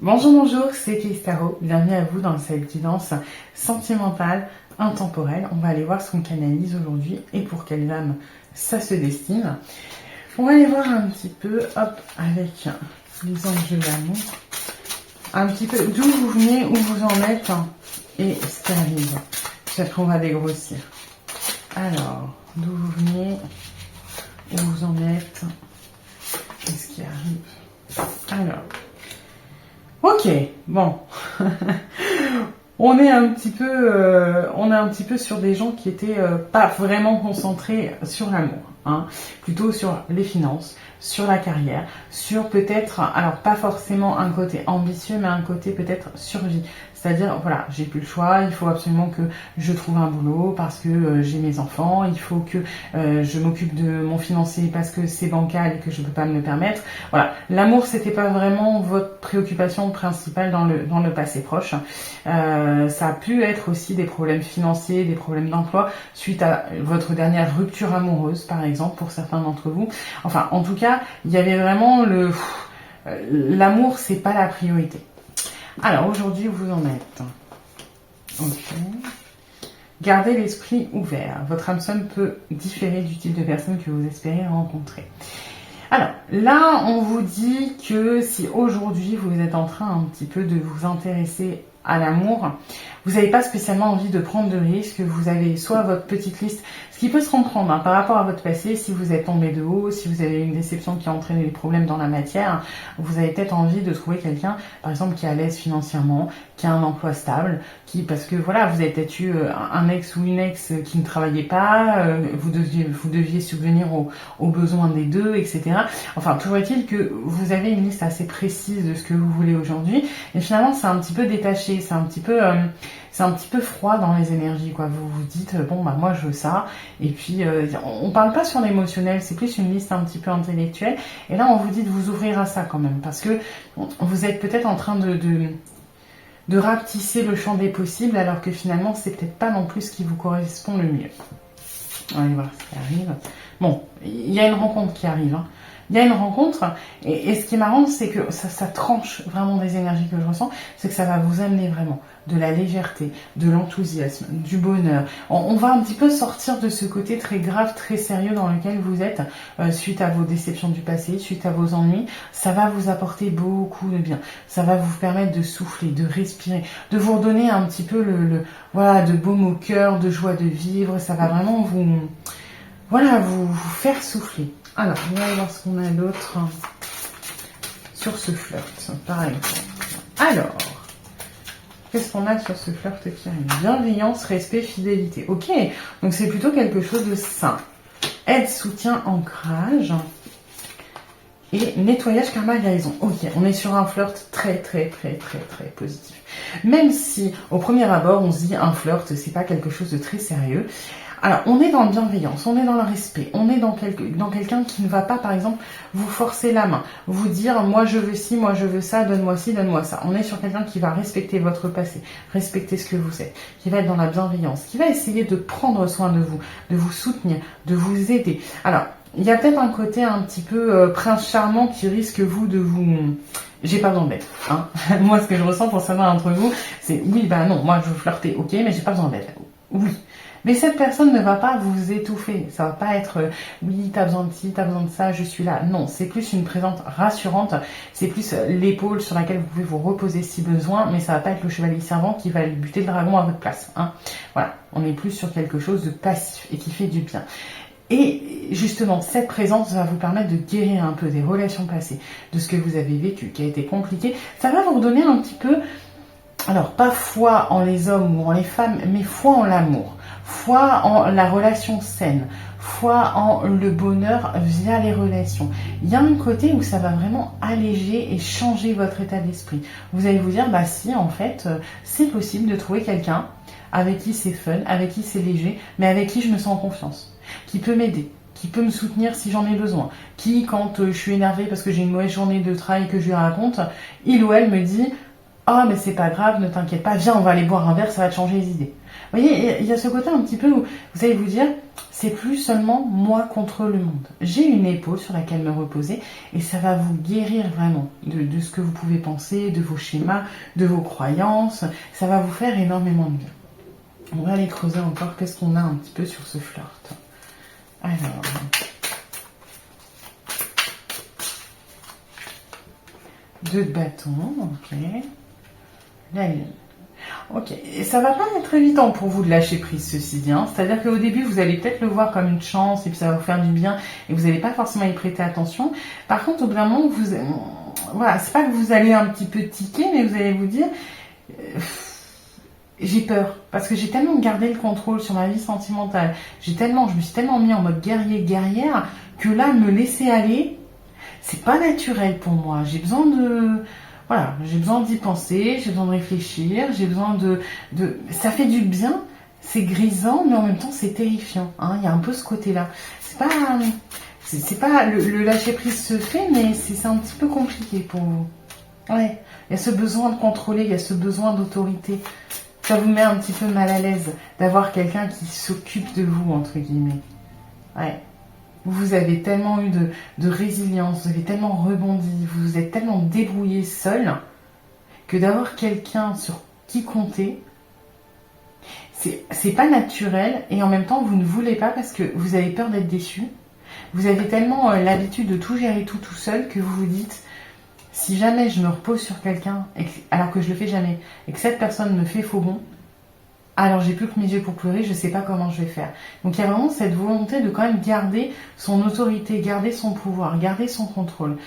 Bonjour, bonjour, c'est Kézys Tarot. Bienvenue à vous dans cette guidance sentimentale, intemporelle. On va aller voir ce qu'on canalise aujourd'hui et pour quelles âmes ça se destine. On va aller voir un petit peu, hop, avec les anges de l'amour, un petit peu d'où vous venez, où vous en êtes et ce qui arrive. Puis après, on va dégrossir. Alors, d'où vous venez, où vous en êtes et ce qui arrive. Alors. Ok, bon, on est un petit peu sur des gens qui étaient pas vraiment concentrés sur l'amour, hein, plutôt sur les finances, sur la carrière, sur peut-être, alors pas forcément un côté ambitieux, mais un côté peut-être survie. C'est-à-dire, voilà, j'ai plus le choix, il faut absolument que je trouve un boulot parce que j'ai mes enfants, il faut que je m'occupe de mon financier parce que c'est bancal et que je peux pas me le permettre. Voilà, l'amour, c'était pas vraiment votre préoccupation principale dans le passé proche. Ça a pu être aussi des problèmes financiers, des problèmes d'emploi suite à votre dernière rupture amoureuse, par exemple, pour certains d'entre vous. Enfin, en tout cas, il y avait vraiment l'amour, c'est pas la priorité. Alors, aujourd'hui, vous en êtes. Ok. Gardez l'esprit ouvert. Votre âme sœur peut différer du type de personne que vous espérez rencontrer. Alors, là, on vous dit que si aujourd'hui, vous êtes en train un petit peu de vous intéresser à l'amour, vous n'avez pas spécialement envie de prendre de risques, vous avez soit votre petite liste, ce qui peut se comprendre hein, par rapport à votre passé, si vous êtes tombé de haut, si vous avez une déception qui a entraîné des problèmes dans la matière, vous avez peut-être envie de trouver quelqu'un, par exemple, qui est à l'aise financièrement, qui a un emploi stable, parce que voilà, vous avez peut-être eu un ex ou une ex qui ne travaillait pas, vous deviez subvenir aux besoins des deux, etc. Enfin, toujours est-il que vous avez une liste assez précise de ce que vous voulez aujourd'hui, et finalement, c'est un petit peu détaché, c'est un petit peu froid dans les énergies, quoi. Vous vous dites, bon, bah moi je veux ça, et puis on parle pas sur l'émotionnel, c'est plus une liste un petit peu intellectuelle, et là on vous dit de vous ouvrir à ça quand même, parce que vous êtes peut-être en train de rapetisser le champ des possibles, alors que finalement c'est peut-être pas non plus ce qui vous correspond le mieux. On va aller voir ce qui arrive. Bon, il y a une rencontre qui arrive, hein. Il y a une rencontre, et ce qui est marrant, c'est que ça tranche vraiment des énergies que je ressens, c'est que ça va vous amener vraiment de la légèreté, de l'enthousiasme, du bonheur. On va un petit peu sortir de ce côté très grave, très sérieux dans lequel vous êtes, suite à vos déceptions du passé, suite à vos ennuis. Ça va vous apporter beaucoup de bien. Ça va vous permettre de souffler, de respirer, de vous redonner un petit peu voilà, de baume au cœur, de joie de vivre. Ça va vraiment vous faire souffler. Alors, on va voir ce qu'on a d'autre sur ce flirt, par exemple. Alors, qu'est-ce qu'on a sur ce flirt qui arrive? Bienveillance, respect, fidélité. Ok, donc c'est plutôt quelque chose de sain. Aide, soutien, ancrage. Et nettoyage, karma, guérison. Ok, on est sur un flirt très positif. Même si, au premier abord, on se dit un flirt, c'est pas quelque chose de très sérieux. Alors, on est dans la bienveillance, on est dans le respect, on est dans quelqu'un qui ne va pas, par exemple, vous forcer la main, vous dire, moi je veux ci, moi je veux ça, donne-moi ci, donne-moi ça. On est sur quelqu'un qui va respecter votre passé, respecter ce que vous êtes, qui va être dans la bienveillance, qui va essayer de prendre soin de vous soutenir, de vous aider. Alors, il y a peut-être un côté un petit peu prince charmant qui risque de vous... J'ai pas besoin d'aide. Hein. Moi, ce que je ressens pour certains d'entre vous, c'est oui, bah non, moi je veux flirter, ok, mais j'ai pas besoin d'aide. Oui. Mais cette personne ne va pas vous étouffer. Ça va pas être oui, t'as besoin de ci, t'as besoin de ça, je suis là. Non, c'est plus une présence rassurante. C'est plus l'épaule sur laquelle vous pouvez vous reposer si besoin, mais ça va pas être le chevalier servant qui va buter le dragon à votre place. Hein. Voilà, on est plus sur quelque chose de passif et qui fait du bien. Et justement, cette présence va vous permettre de guérir un peu des relations passées, de ce que vous avez vécu, qui a été compliqué. Ça va vous redonner un petit peu, alors pas foi en les hommes ou en les femmes, mais foi en l'amour. Foi en la relation saine, foi en le bonheur via les relations. Il y a un côté où ça va vraiment alléger et changer votre état d'esprit. Vous allez vous dire, bah si, en fait, c'est possible de trouver quelqu'un avec qui c'est fun, avec qui c'est léger, mais avec qui je me sens en confiance, qui peut m'aider, qui peut me soutenir si j'en ai besoin, qui, quand je suis énervée parce que j'ai une mauvaise journée de travail que je lui raconte, il ou elle me dit... Ah, mais c'est pas grave, ne t'inquiète pas, viens, on va aller boire un verre, ça va te changer les idées. Vous voyez, il y a ce côté un petit peu où vous allez vous dire, c'est plus seulement moi contre le monde. J'ai une épaule sur laquelle me reposer et ça va vous guérir vraiment de ce que vous pouvez penser, de vos schémas, de vos croyances. Ça va vous faire énormément de bien. On va aller creuser encore, qu'est-ce qu'on a un petit peu sur ce flirt. Alors... Deux de bâton, ok. La lune. Ok, et ça va pas être évident pour vous de lâcher prise, ceci dit. C'est-à-dire qu'au début, vous allez peut-être le voir comme une chance et puis ça va vous faire du bien et vous n'allez pas forcément y prêter attention. Par contre, au bout d'un moment, voilà, c'est pas que vous allez un petit peu tiquer, mais vous allez vous dire, j'ai peur parce que j'ai tellement gardé le contrôle sur ma vie sentimentale. Je me suis tellement mis en mode guerrière que là, me laisser aller, c'est pas naturel pour moi. J'ai besoin d'y penser, j'ai besoin de réfléchir, j'ai besoin ça fait du bien, c'est grisant, mais en même temps c'est terrifiant. Il y a un peu ce côté-là. C'est pas le lâcher prise se fait, mais c'est un petit peu compliqué pour vous. Ouais, il y a ce besoin de contrôler, il y a ce besoin d'autorité. Ça vous met un petit peu mal à l'aise d'avoir quelqu'un qui s'occupe de vous, entre guillemets. Ouais. Vous avez tellement eu de résilience, vous avez tellement rebondi, vous vous êtes tellement débrouillé seul que d'avoir quelqu'un sur qui compter, c'est pas naturel et en même temps vous ne voulez pas parce que vous avez peur d'être déçu. Vous avez tellement l'habitude de tout gérer tout seul que vous vous dites si jamais je me repose sur quelqu'un alors que je le fais jamais et que cette personne me fait faux bond, alors j'ai plus que mes yeux pour pleurer, je sais pas comment je vais faire. Donc il y a vraiment cette volonté de quand même garder son autorité, garder son pouvoir, garder son contrôle.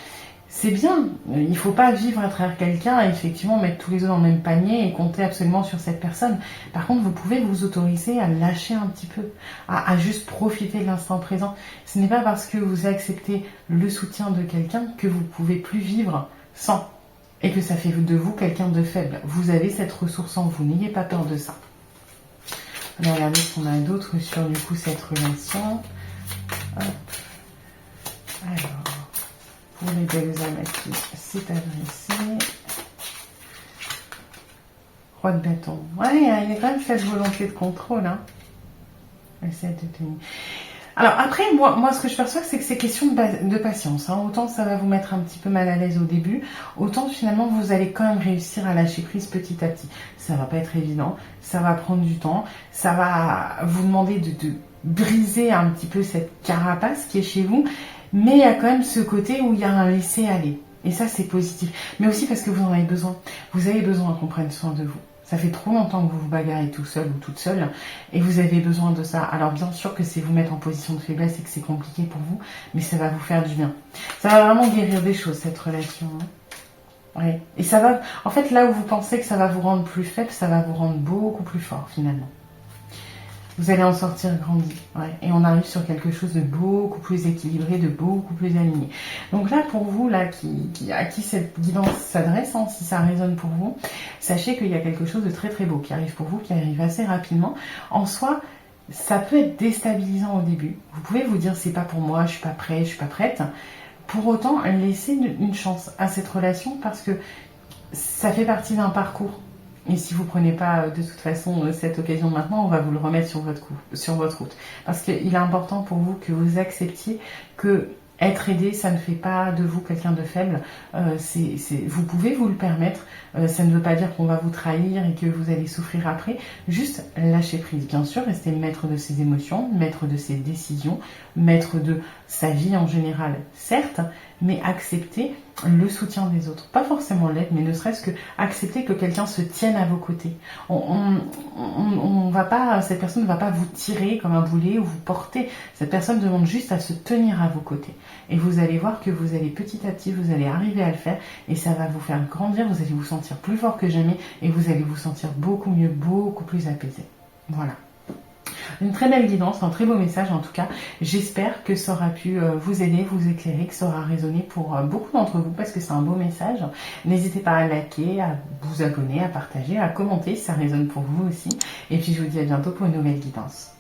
C'est bien, il faut pas vivre à travers quelqu'un et effectivement mettre tous les œufs dans le même panier et compter absolument sur cette personne. Par contre, vous pouvez vous autoriser à lâcher un petit peu, à juste profiter de l'instant présent. Ce n'est pas parce que vous acceptez le soutien de quelqu'un que vous pouvez plus vivre sans et que ça fait de vous quelqu'un de faible. Vous avez cette ressource en vous, n'ayez pas peur de ça. On va regarder ce qu'on a d'autre sur du coup cette relation. Hop. Alors, pour les belles âmes à qui c'est adressé. Roi de bâton. Ouais, il y a quand même cette volonté de contrôle. Essaye de tenir. Alors après, moi ce que je perçois, c'est que c'est question de patience. Autant ça va vous mettre un petit peu mal à l'aise au début, autant finalement vous allez quand même réussir à lâcher prise petit à petit. Ça va pas être évident, ça va prendre du temps, ça va vous demander de briser un petit peu cette carapace qui est chez vous, mais il y a quand même ce côté où il y a un laisser-aller. Et ça, c'est positif. Mais aussi parce que vous en avez besoin. Vous avez besoin qu'on prenne soin de vous. Ça fait trop longtemps que vous vous bagarrez tout seul ou toute seule et vous avez besoin de ça. Alors bien sûr que c'est vous mettre en position de faiblesse et que c'est compliqué pour vous, mais ça va vous faire du bien. Ça va vraiment guérir des choses, cette relation. Ouais. Et ça va, en fait, là où vous pensez que ça va vous rendre plus faible, ça va vous rendre beaucoup plus fort finalement. Vous allez en sortir grandi. Ouais. Et on arrive sur quelque chose de beaucoup plus équilibré, de beaucoup plus aligné. Donc là, pour vous, là, à qui cette guidance s'adresse, si ça résonne pour vous, sachez qu'il y a quelque chose de très très beau qui arrive pour vous, qui arrive assez rapidement. En soi, ça peut être déstabilisant au début. Vous pouvez vous dire, c'est pas pour moi, je suis pas prêt, je suis pas prête. Pour autant, laissez une chance à cette relation parce que ça fait partie d'un parcours. Et si vous ne prenez pas de toute façon cette occasion maintenant, on va vous le remettre sur votre route. Parce qu'il est important pour vous que vous acceptiez que être aidé, ça ne fait pas de vous quelqu'un de faible. Vous pouvez vous le permettre. Ça ne veut pas dire qu'on va vous trahir et que vous allez souffrir après. Juste lâcher prise. Bien sûr, rester maître de ses émotions, maître de ses décisions, maître de sa vie en général, certes, mais accepter le soutien des autres. Pas forcément l'aide, mais ne serait-ce que accepter que quelqu'un se tienne à vos côtés. Cette personne ne va pas vous tirer comme un boulet ou vous porter. Cette personne demande juste à se tenir à vos côtés. Et vous allez voir que vous allez petit à petit, vous allez arriver à le faire et ça va vous faire grandir, vous allez vous sentir plus fort que jamais et vous allez vous sentir beaucoup mieux, beaucoup plus apaisé. Voilà. Une très belle guidance, un très beau message en tout cas. J'espère que ça aura pu vous aider, vous éclairer, que ça aura résonné pour beaucoup d'entre vous parce que c'est un beau message. N'hésitez pas à liker, à vous abonner, à partager, à commenter si ça résonne pour vous aussi. Et puis je vous dis à bientôt pour une nouvelle guidance.